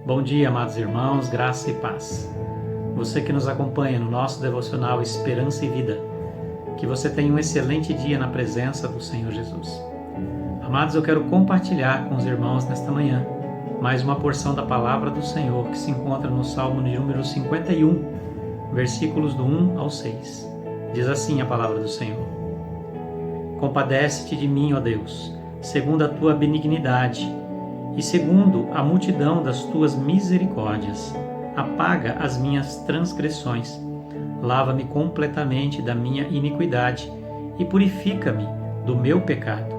Bom dia, amados irmãos, graça e paz. Você que nos acompanha no nosso devocional Esperança e Vida, que você tenha um excelente dia na presença do Senhor Jesus. Amados, eu quero compartilhar com os irmãos nesta manhã mais uma porção da palavra do Senhor que se encontra no Salmo de número 51, versículos do 1 ao 6. Diz assim a palavra do Senhor: Compadece-te de mim, ó Deus, segundo a tua benignidade, e segundo a multidão das tuas misericórdias. Apaga as minhas transgressões, lava-me completamente da minha iniquidade e purifica-me do meu pecado,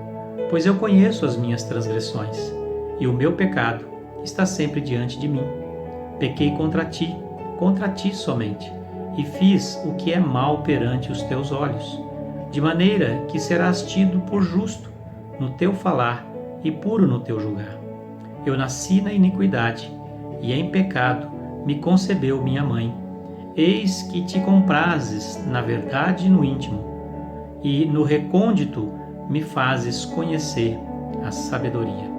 pois eu conheço as minhas transgressões, e o meu pecado está sempre diante de mim. Pequei contra ti somente, e fiz o que é mal perante os teus olhos, de maneira que serás tido por justo no teu falar e puro no teu julgar. Eu nasci na iniquidade, e em pecado me concebeu minha mãe. Eis que te comprases na verdade no íntimo, e no recôndito me fazes conhecer a sabedoria.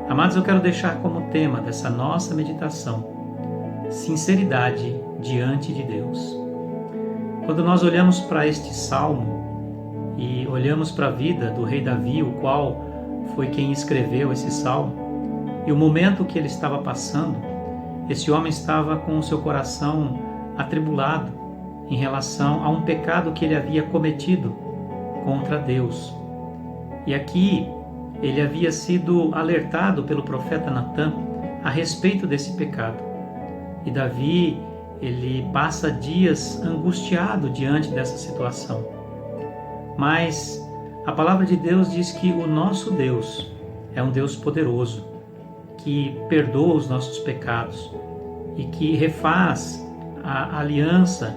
Amados, eu quero deixar como tema dessa nossa meditação sinceridade diante de Deus. Quando nós olhamos para este salmo e olhamos para a vida do rei Davi, o qual foi quem escreveu esse salmo, e o momento que ele estava passando, esse homem estava com o seu coração atribulado em relação a um pecado que ele havia cometido contra Deus. E aqui ele havia sido alertado pelo profeta Natã a respeito desse pecado. E Davi, ele passa dias angustiado diante dessa situação. Mas a palavra de Deus diz que o nosso Deus é um Deus poderoso, que perdoa os nossos pecados e que refaz a aliança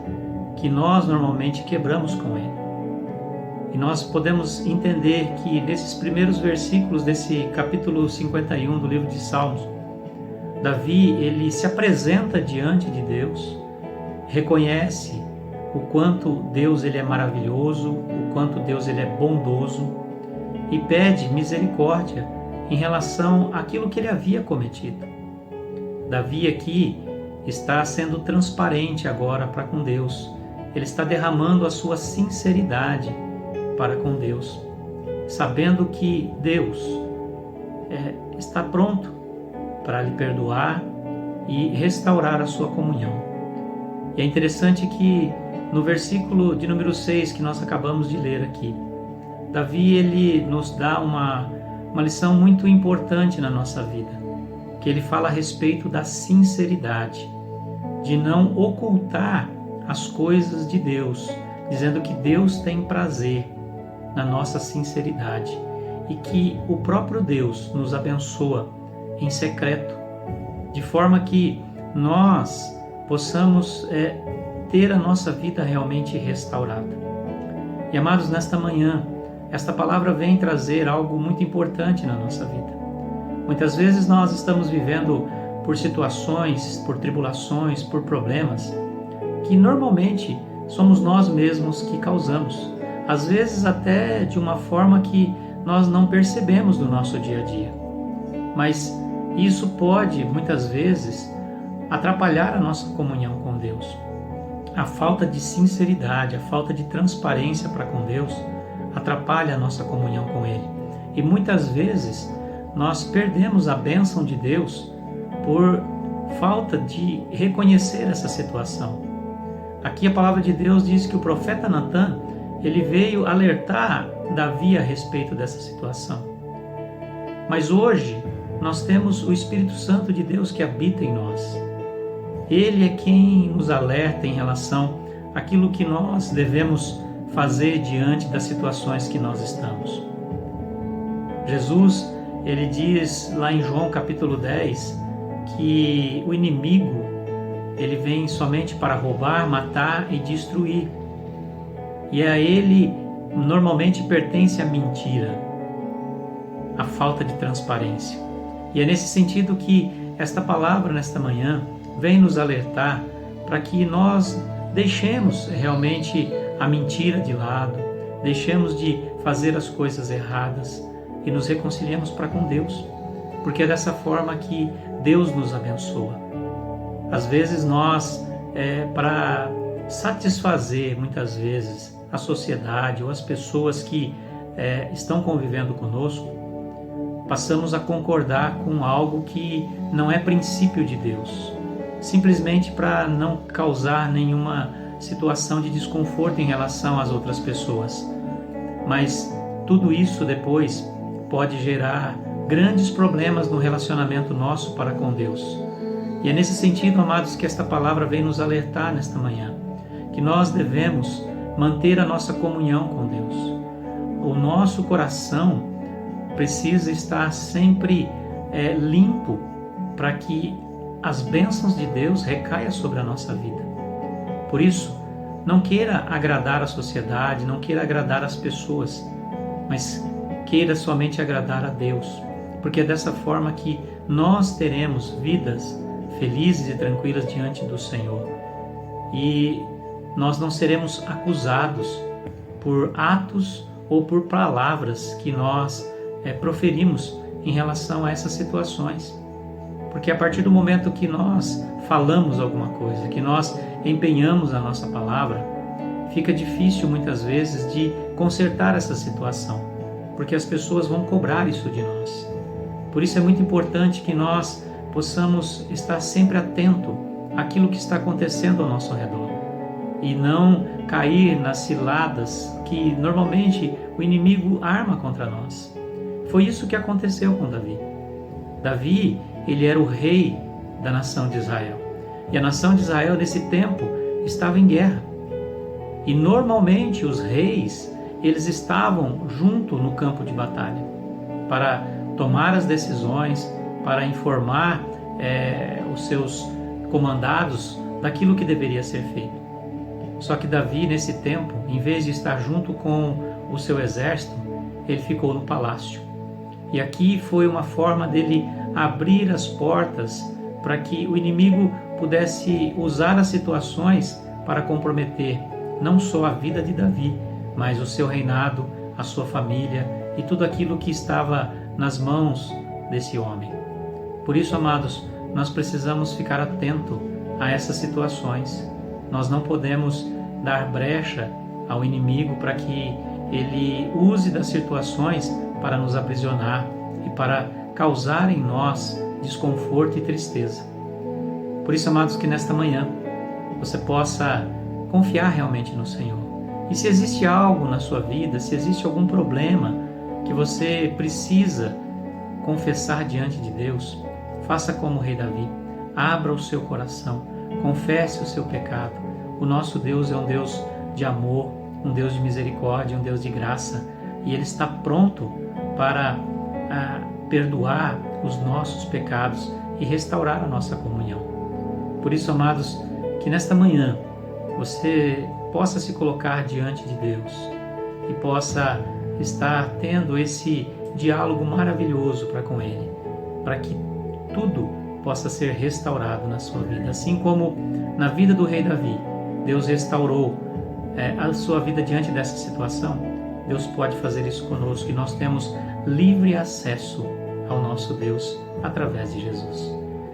que nós normalmente quebramos com Ele. E nós podemos entender que nesses primeiros versículos desse capítulo 51 do livro de Salmos, Davi, ele se apresenta diante de Deus, reconhece o quanto Deus ele é maravilhoso, o quanto Deus ele é bondoso, e pede misericórdia em relação àquilo que ele havia cometido. Davi aqui está sendo transparente agora para com Deus. Ele está derramando a sua sinceridade para com Deus, sabendo que Deus está pronto para lhe perdoar e restaurar a sua comunhão. E é interessante que no versículo de número 6 que nós acabamos de ler aqui, Davi ele nos dá uma lição muito importante na nossa vida, que ele fala a respeito da sinceridade, de não ocultar as coisas de Deus, dizendo que Deus tem prazer na nossa sinceridade e que o próprio Deus nos abençoa em secreto, de forma que nós possamos ter a nossa vida realmente restaurada. E amados, nesta manhã, esta palavra vem trazer algo muito importante na nossa vida. Muitas vezes nós estamos vivendo por situações, por tribulações, por problemas que normalmente somos nós mesmos que causamos. Às vezes até de uma forma que nós não percebemos do nosso dia a dia. Mas isso pode, muitas vezes, atrapalhar a nossa comunhão com Deus. A falta de sinceridade, a falta de transparência para com Deus atrapalha a nossa comunhão com Ele. E muitas vezes nós perdemos a bênção de Deus por falta de reconhecer essa situação. Aqui a palavra de Deus diz que o profeta Natã, ele veio alertar Davi a respeito dessa situação. Mas hoje nós temos o Espírito Santo de Deus que habita em nós. Ele é quem nos alerta em relação àquilo que nós devemos fazer diante das situações que nós estamos. Jesus, ele diz lá em João capítulo 10 que o inimigo, ele vem somente para roubar, matar e destruir. E a ele normalmente pertence a mentira, a falta de transparência. E é nesse sentido que esta palavra nesta manhã vem nos alertar para que nós deixemos realmente a mentira de lado, deixemos de fazer as coisas erradas e nos reconciliemos para com Deus. porque é dessa forma que Deus nos abençoa. Às vezes nós, para satisfazer muitas vezes a sociedade ou as pessoas que estão convivendo conosco, passamos a concordar com algo que não é princípio de Deus, simplesmente para não causar nenhuma situação de desconforto em relação às outras pessoas. Mas tudo isso depois pode gerar grandes problemas no relacionamento nosso para com Deus. E é nesse sentido, amados, que esta palavra vem nos alertar nesta manhã, que nós devemos manter a nossa comunhão com Deus. O nosso coração precisa estar sempre limpo para que as bênçãos de Deus recaiam sobre a nossa vida. Por isso, não queira agradar a sociedade, não queira agradar as pessoas, mas queira somente agradar a Deus, porque é dessa forma que nós teremos vidas felizes e tranquilas diante do Senhor. E nós não seremos acusados por atos ou por palavras que nós proferimos em relação a essas situações. Porque a partir do momento que nós falamos alguma coisa, que nós empenhamos a nossa palavra, fica difícil muitas vezes de consertar essa situação, porque as pessoas vão cobrar isso de nós. Por isso é muito importante que nós possamos estar sempre atento àquilo que está acontecendo ao nosso redor e não cair nas ciladas que normalmente o inimigo arma contra nós. Foi isso que aconteceu com Davi. Davi, ele era o rei da nação de Israel. E a nação de Israel, nesse tempo, estava em guerra. E normalmente os reis, eles estavam junto no campo de batalha para tomar as decisões, para informar os seus comandados daquilo que deveria ser feito. Só que Davi, nesse tempo, em vez de estar junto com o seu exército, ele ficou no palácio. E aqui foi uma forma dele abrir as portas para que o inimigo pudesse usar as situações para comprometer não só a vida de Davi, mas o seu reinado, a sua família e tudo aquilo que estava nas mãos desse homem. Por isso, amados, nós precisamos ficar atento a essas situações. Nós não podemos dar brecha ao inimigo para que ele use das situações para nos aprisionar e para causar em nós desconforto e tristeza. Por isso, amados, que nesta manhã você possa confiar realmente no Senhor. E se existe algo na sua vida, se existe algum problema que você precisa confessar diante de Deus, faça como o rei Davi. Abra o seu coração, confesse o seu pecado. O nosso Deus é um Deus de amor, um Deus de misericórdia, um Deus de graça, e Ele está pronto para perdoar os nossos pecados e restaurar a nossa comunhão. Por isso, amados, que nesta manhã você possa se colocar diante de Deus e possa estar tendo esse diálogo maravilhoso para com Ele, para que tudo possa ser restaurado na sua vida. Assim como na vida do rei Davi, Deus restaurou a sua vida diante dessa situação, Deus pode fazer isso conosco e nós temos livre acesso ao nosso Deus através de Jesus.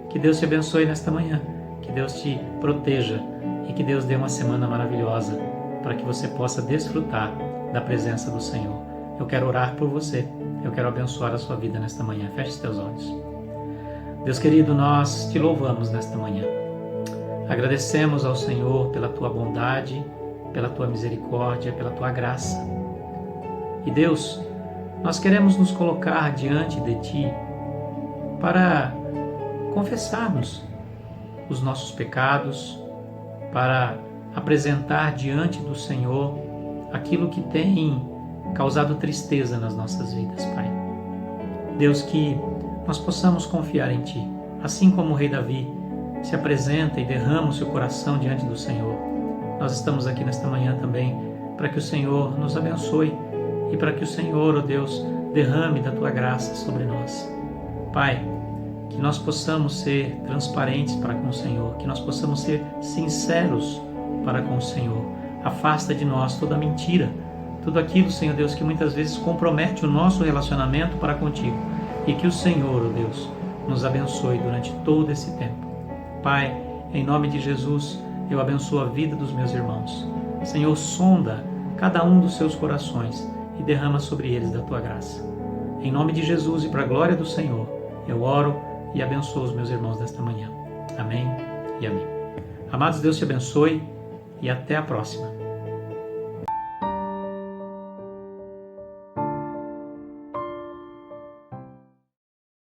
Que Deus te abençoe nesta manhã, que Deus te proteja e que Deus dê uma semana maravilhosa para que você possa desfrutar da presença do Senhor. Eu quero orar por você, eu quero abençoar a sua vida nesta manhã. Feche os teus olhos. Deus querido, nós te louvamos nesta manhã. Agradecemos ao Senhor pela tua bondade, pela tua misericórdia, pela tua graça. E Deus, nós queremos nos colocar diante de Ti para confessarmos os nossos pecados, para apresentar diante do Senhor aquilo que tem causado tristeza nas nossas vidas, Pai. Deus, que nós possamos confiar em Ti, assim como o rei Davi se apresenta e derrama o seu coração diante do Senhor. Nós estamos aqui nesta manhã também para que o Senhor nos abençoe e para que o Senhor, ó Deus, derrame da Tua graça sobre nós. Pai, que nós possamos ser transparentes para com o Senhor, que nós possamos ser sinceros para com o Senhor. Afasta de nós toda mentira, tudo aquilo, Senhor Deus, que muitas vezes compromete o nosso relacionamento para contigo. e que o Senhor, ó Deus, nos abençoe durante todo esse tempo. Pai, em nome de Jesus, eu abençoo a vida dos meus irmãos. Senhor, sonda cada um dos seus corações e derrama sobre eles da tua graça. Em nome de Jesus e para a glória do Senhor, eu oro e abençoo os meus irmãos desta manhã. Amém e amém. Amados, Deus te abençoe e até a próxima.